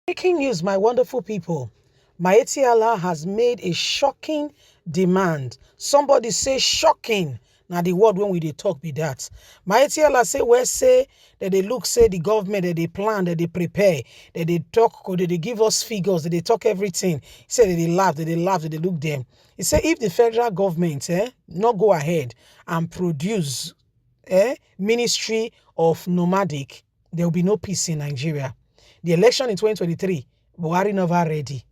Breaking news, my wonderful people. Miyetti Allah has made a shocking demand. Somebody say shocking. Now the word when we dey talk be that. Miyetti Allah say where say that they look say the government that they plan that they prepare that they talk or that they give us figures that they talk everything. He said that they laugh that they look them. He said if the federal government not go ahead and produce ministry of nomadic, there will be no peace in Nigeria. The election in 2023, Buhari never ready.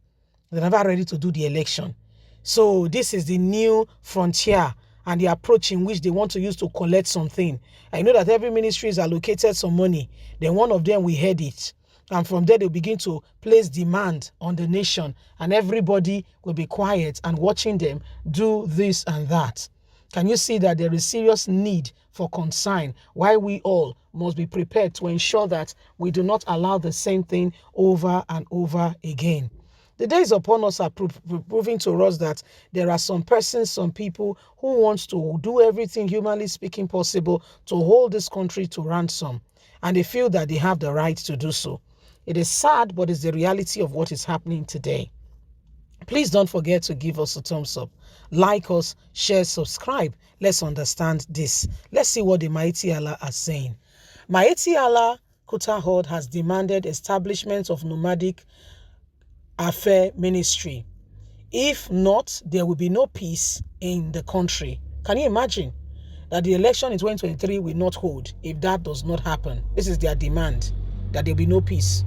They're never ready to do the election. So this is the new frontier and the approach in which they want to use to collect something. I know that every ministry is allocated some money. Then one of them will head it. And from there, they'll begin to place demand on the nation. And everybody will be quiet and watching them do this and that. Can you see that there is serious need for concern? Why we all must be prepared to ensure that we do not allow the same thing over and over again. The days upon us are proving to us that there are some persons, some people who want to do everything humanly speaking possible to hold this country to ransom. And they feel that they have the right to do so. It is sad, but it's the reality of what is happening today. Please don't forget to give us a thumbs up, like us, share, subscribe. Let's understand this. Let's see what the Miyetti Allah are saying. Miyetti Allah Kutahod has demanded establishment of nomadic affair ministry. If not, there will be no peace in the country. Can you imagine that the election in 2023 will not hold if that does not happen? This is their demand, that there will be no peace.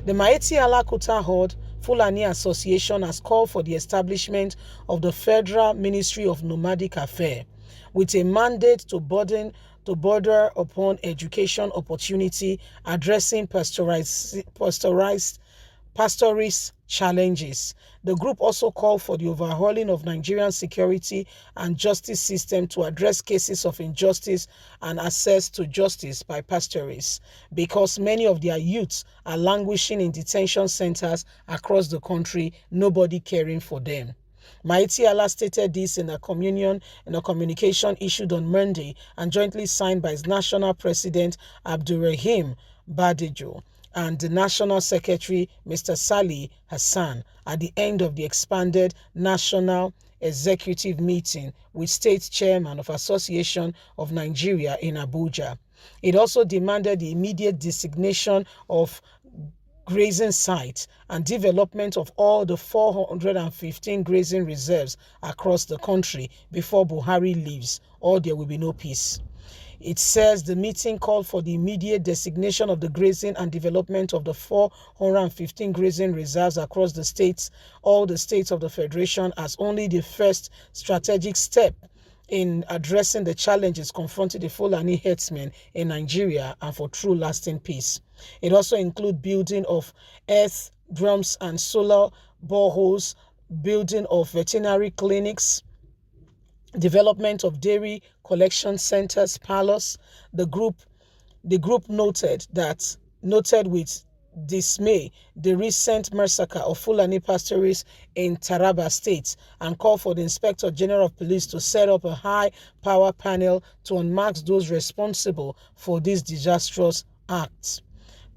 The Miyetti Allah Kutahod Fulani Association has called for the establishment of the Federal Ministry of Nomadic Affairs with a mandate to border upon education opportunity, addressing pastoralist challenges. The group also called for the overhauling of Nigerian security and justice system to address cases of injustice and access to justice by pastorists, because many of their youths are languishing in detention centers across the country, nobody caring for them. Miyetti Allah stated this in a communication issued on Monday and jointly signed by his national president Abdulrahim Badejo and the National Secretary, Mr. Salih Hassan, at the end of the expanded National Executive Meeting with State Chairman of Association of Nigeria in Abuja. It also demanded the immediate designation of grazing sites and development of all the 415 grazing reserves across the country before Buhari leaves, or there will be no peace. It says the meeting called for the immediate designation of the grazing and development of the 415 grazing reserves across the states, all the states of the Federation, as only the first strategic step in addressing the challenges confronting the Fulani herdsmen in Nigeria and for true lasting peace. It also includes building of earth drums and solar boreholes, building of veterinary clinics, development of dairy collection centers, parlors. The group noted with dismay the recent massacre of Fulani pastoralists in Taraba State and called for the Inspector General of Police to set up a high-power panel to unmask those responsible for these disastrous acts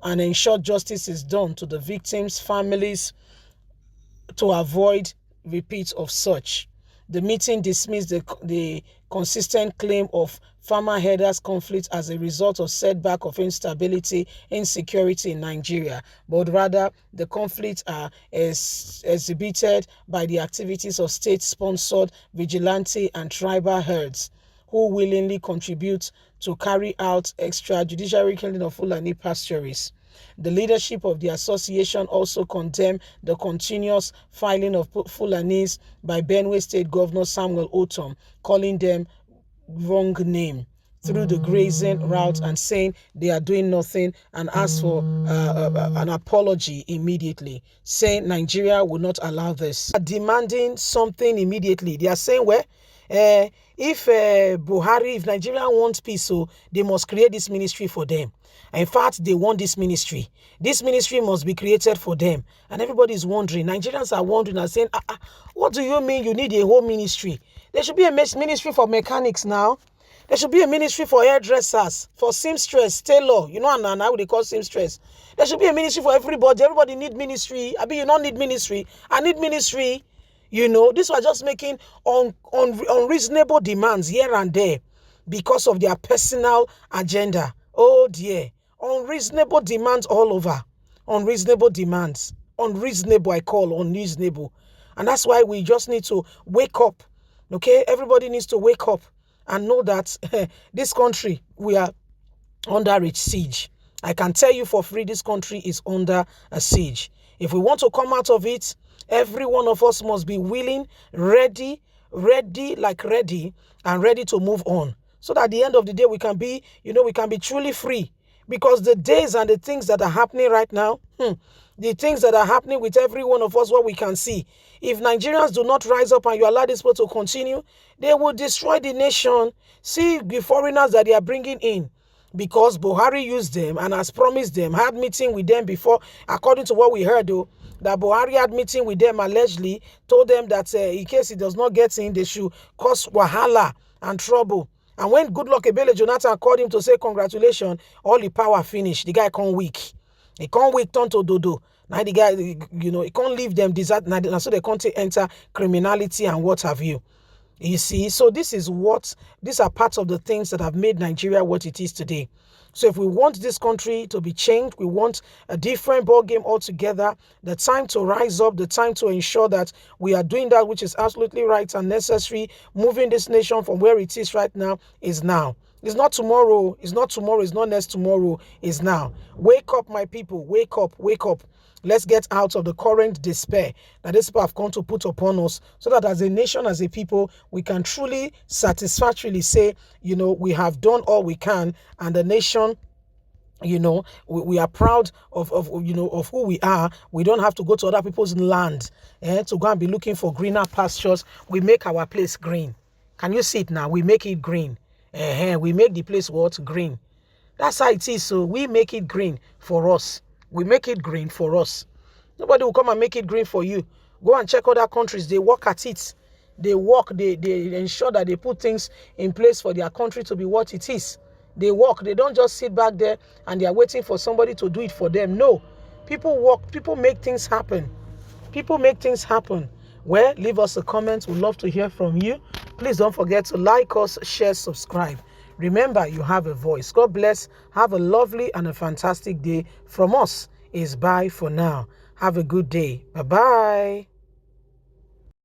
and ensure justice is done to the victims' families to avoid repeats of such. The meeting dismissed the consistent claim of farmer herders conflict as a result of setback of instability, insecurity in Nigeria, but rather the conflicts are exhibited by the activities of state-sponsored vigilante and tribal herds who willingly contribute to carry out extrajudicial killing of Fulani pastoralists. The leadership of the association also condemned the continuous filing of Fulanis by Benue State Governor Samuel Otom, calling them wrong name through the grazing route and saying they are doing nothing, and asked for an apology immediately, saying Nigeria will not allow this. Demanding something immediately. They are saying, well, if Nigeria wants peace, so they must create this ministry for them. In fact, they want this ministry. This ministry must be created for them. And everybody is wondering. Nigerians are wondering and saying, what do you mean you need a whole ministry? There should be a ministry for mechanics now. There should be a ministry for hairdressers, for seamstress, tailor. You know, and how they call seamstress. There should be a ministry for everybody. Everybody need ministry. I mean, you don't need ministry. I need ministry. You know, this was just making unreasonable demands here and there because of their personal agenda. Oh dear. Unreasonable demands all over. Unreasonable demands. Unreasonable, I call unreasonable. And that's why we just need to wake up. Okay? Everybody needs to wake up and know that this country, we are under a siege. I can tell you for free, this country is under a siege. If we want to come out of it, every one of us must be willing, ready, and ready to move on. So that at the end of the day, we can be, we can be truly free. Because the days and the things that are happening right now, the things that are happening with every one of us, what we can see, if Nigerians do not rise up and you allow this people to continue, they will destroy the nation. See the foreigners that they are bringing in, because Buhari used them and has promised them, had meeting with them before, according to what we heard though, that Buhari had meeting with them allegedly, told them that in case he does not get in, they should cause wahala and trouble. And when Goodluck Ebele Jonathan called him to say congratulations, all the power finished. The guy can't weak. He can't weak, turn to dodo. Now the guy, he can't leave them desert. Now so they can't enter criminality and what have you. You see, so these are parts of the things that have made Nigeria what it is today. So if we want this country to be changed, we want a different ball game altogether, the time to rise up, the time to ensure that we are doing that which is absolutely right and necessary, moving this nation from where it is right now is now. It's not tomorrow. It's not tomorrow. It's not next tomorrow. It's now. Wake up, my people. Wake up. Wake up. Let's get out of the current despair that these people have come to put upon us, so that as a nation, as a people, we can truly satisfactorily say, we have done all we can, and the nation, we are proud of who we are. We don't have to go to other people's land to go and be looking for greener pastures. We make our place green. Can you see it now? We make it green. We make the place what? Green. That's how it is. So we make it green for us. We make it green for us. Nobody will come and make it green for you. Go and check other countries. They work at it. They work. They ensure that they put things in place for their country to be what it is. They work. They don't just sit back there and they are waiting for somebody to do it for them. No. People work. People make things happen. People make things happen. Well, leave us a comment. We'd love to hear from you. Please don't forget to like us, share, subscribe. Remember, you have a voice. God bless. Have a lovely and a fantastic day. From us is bye for now. Have a good day. Bye-bye.